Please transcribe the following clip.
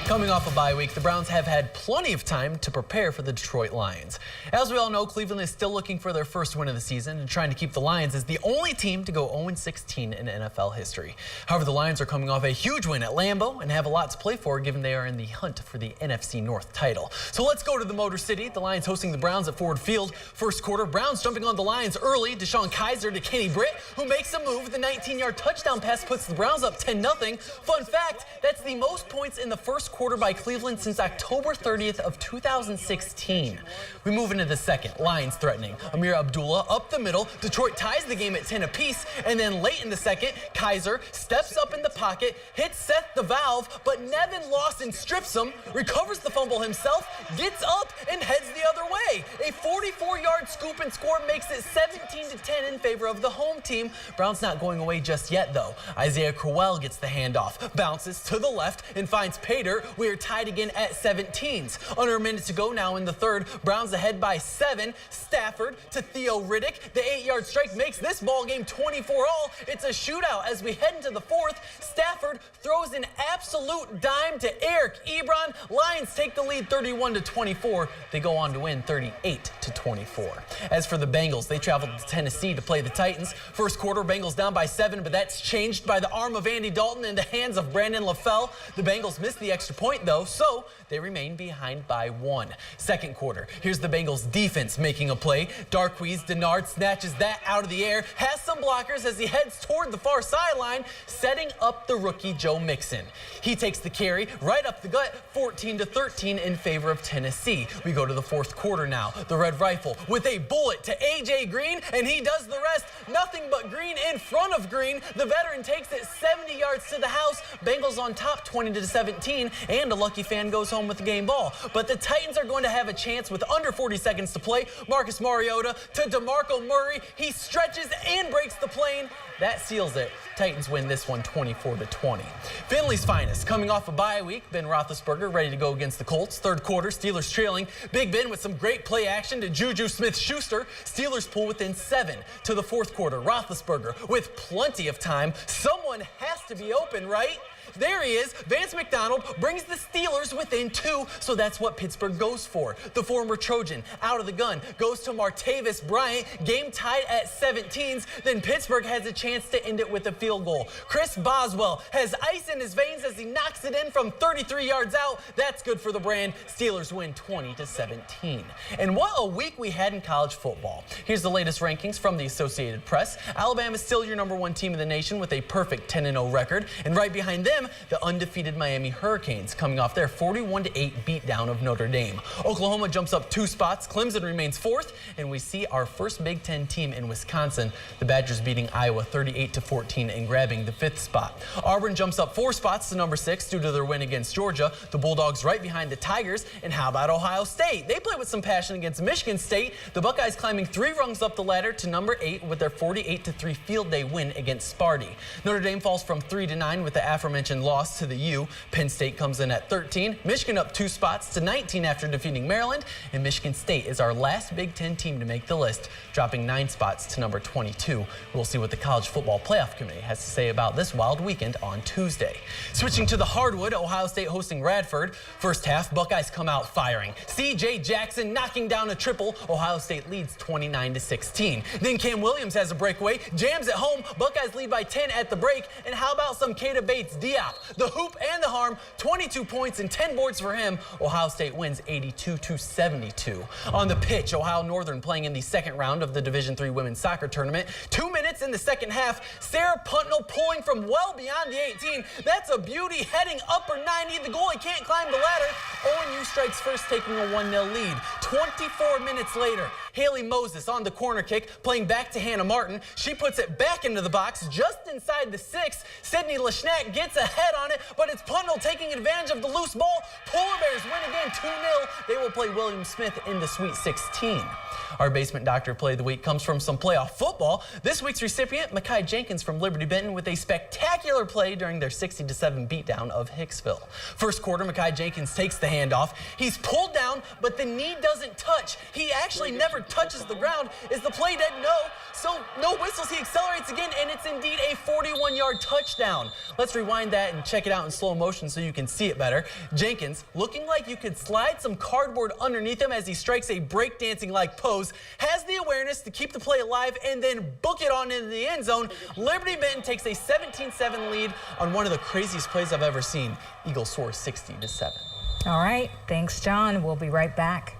Coming off a bye week, the Browns have had plenty of time to prepare for the Detroit Lions. As we all know, Cleveland is still looking for their first win of the season and trying to keep the Lions as the only team to go 0-16 in NFL history. However, the Lions are coming off a huge win at Lambeau and have a lot to play for given they are in the hunt for the NFC North title. So let's go to the Motor City. The Lions hosting the Browns at Ford Field. First quarter, Browns jumping on the Lions early. Deshaun Kaiser to Kenny Britt, who makes a move. The 19-yard touchdown pass puts the Browns up 10-0. Fun fact, that's the most points in the first quarter by Cleveland since October 30th of 2016. We move into the second. Lions threatening. Amir Abdullah up the middle. Detroit ties the game at 10 apiece. And then late in the second, Kaiser steps up in the pocket, hits Seth the Valve, but Nevin Lawson strips him, recovers the fumble himself, gets up, and heads the other way. A 44-yard scoop and score makes it 17-10 in favor of the home team. Browns not going away just yet, though. Isaiah Crowell gets the handoff, bounces to the left, and finds Pater. We are tied again at 17s. Under a minute to go now in the third. Browns ahead by 7. Stafford to Theo Riddick. The 8-yard strike makes this ball game 24-all. It's a shootout as we head into the fourth. Stafford throws an absolute dime to Eric Ebron. Lions take the lead 31-24. They go on to win 38-24. As for the Bengals, they traveled to Tennessee to play the Titans. First quarter, Bengals down by 7, but that's changed by the arm of Andy Dalton in the hands of Brandon LaFell. The Bengals missed the extra point, though, so they remain behind by 1. Second quarter, here's the Bengals defense making a play. Darqueze Dennard snatches that out of the air, has some blockers as he heads toward the far sideline, setting up the rookie Joe Mixon. He takes the carry right up the gut, 14-13 in favor of Tennessee. We go to the fourth quarter now. The Red Rifle with a bullet to A.J. Green, and he does the rest. Nothing but Green in front of Green. The veteran takes it 70 yards to the house. Bengals on top 20-17, and a lucky fan goes home with the game ball. But the Titans are going to have a chance with under 40 seconds to play. Marcus Mariota to DeMarco Murray. He stretches and breaks the plane. That seals it. Titans win this one 24-20. Finley's finest coming off a bye week. Ben Roethlisberger ready to go against the Colts. Third quarter, Steelers trailing. Big Ben with some great play action to Juju Smith-Schuster. Steelers pull within 7 to the fourth quarter. Roethlisberger with plenty of time. Someone has to be open, right? There he is. Vance McDonald brings the Steelers within 2, so that's what Pittsburgh goes for. The former Trojan out of the gun goes to Martavis Bryant. Game tied at 17s. Then Pittsburgh has a chance to end it with a field goal. Chris Boswell has ice in his veins as he knocks it in from 33 yards out. That's good for the brand. Steelers win 20-17. And what a week we had in college football. Here's the latest rankings from the Associated Press. Alabama's still your #1 team in the nation with a perfect 10-0 record. And right behind them, the undefeated Miami Hurricanes coming off their 41-8 beatdown of Notre Dame. Oklahoma jumps up 2 spots. Clemson remains 4th. And we see our first Big Ten team in Wisconsin. The Badgers beating Iowa 38-14 and grabbing the 5th spot. Auburn jumps up 4 spots to #6 due to their win against Georgia. The Bulldogs right behind the Tigers. And how about Ohio State? They play with some passion against Michigan State. The Buckeyes climbing 3 rungs up the ladder to #8 with their 48-3 field day win against Sparty. Notre Dame falls from 3 to 9 with the aforementioned loss to the U. Penn State comes in at 13. Michigan up 2 spots to 19 after defeating Maryland. And Michigan State is our last Big Ten team to make the list, dropping 9 spots to #22. We'll see what the College Football Playoff Committee has to say about this wild weekend on Tuesday. Switching to the hardwood, Ohio State hosting Radford. First half, Buckeyes come out firing. C.J. Jackson knocking down a triple. Ohio State leads 29-16. Then Cam Williams has a breakaway, jams at home. Buckeyes lead by 10 at the break. And how about some Keita Bates-Diop? The hoop and the harm, 22 points and 10 boards for him. Ohio State wins 82-72. On the pitch, Ohio Northern playing in the second round of the Division III Women's Soccer Tournament. 2 minutes in the second half, Sarah Puntnell pulling from well beyond the 18. That's a beauty, heading upper 90. The goalie can't climb the ladder. ONU strikes first, taking a 1-0 lead. 24 minutes later, Haley Moses on the corner kick, playing back to Hannah Martin. She puts it back into the box, just inside the 6. Sydney Lashnack gets ahead on it, but it's Puntnell taking advantage of the loose ball. Polar Bears win again 2-0. They will play William Smith in the Sweet 16. Our basement doctor play of the week comes from some playoff football. This week's recipient, Mekhi Jenkins from Liberty Benton, with a spectacular play during their 60-7 beatdown of Hicksville. First quarter, Mekhi Jenkins takes the handoff. He's pulled down, but the knee doesn't doesn't touch. He actually never touches the ground. Is the play dead? No. So no whistles. He accelerates again, and it's indeed a 41-yard touchdown. Let's rewind that and check it out in slow motion so you can see it better. Jenkins, looking like you could slide some cardboard underneath him as he strikes a breakdancing-like pose, has the awareness to keep the play alive and then book it on into the end zone. Liberty Benton takes a 17-7 lead on one of the craziest plays I've ever seen. Eagles soar 60-7. All right. Thanks, John. We'll be right back.